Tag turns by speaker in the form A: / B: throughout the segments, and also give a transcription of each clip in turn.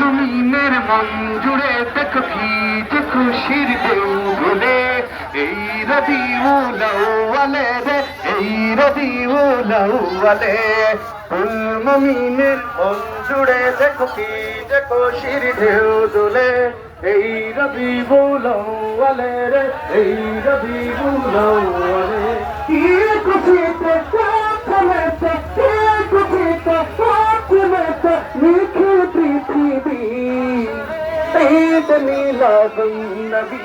A: মুমিনের মন জুড়ে দেখো ভিজে খুশির ঢেউ ভুলে এই রবিউল আউয়ালে রে এই রবিউল আউয়ালে মুমিনের মন জুড়ে দেখো ভিজে খুশির ঢেউ দুলে এই রবিউল আউয়ালে রে এই রবিউল আউয়ালে কি খুশিতে কাঁদতে কি খুশিতে কাঁদতে নিখিল পৃথিবী ঈদ মিলাদুন নবী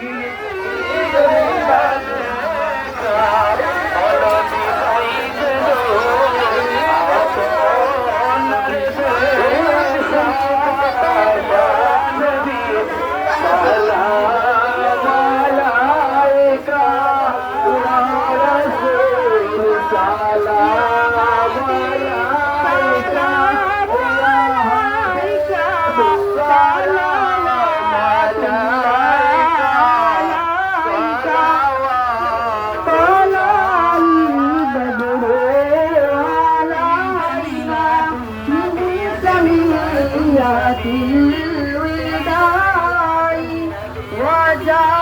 A: ঈদ মিলাদুন الوداع وجاء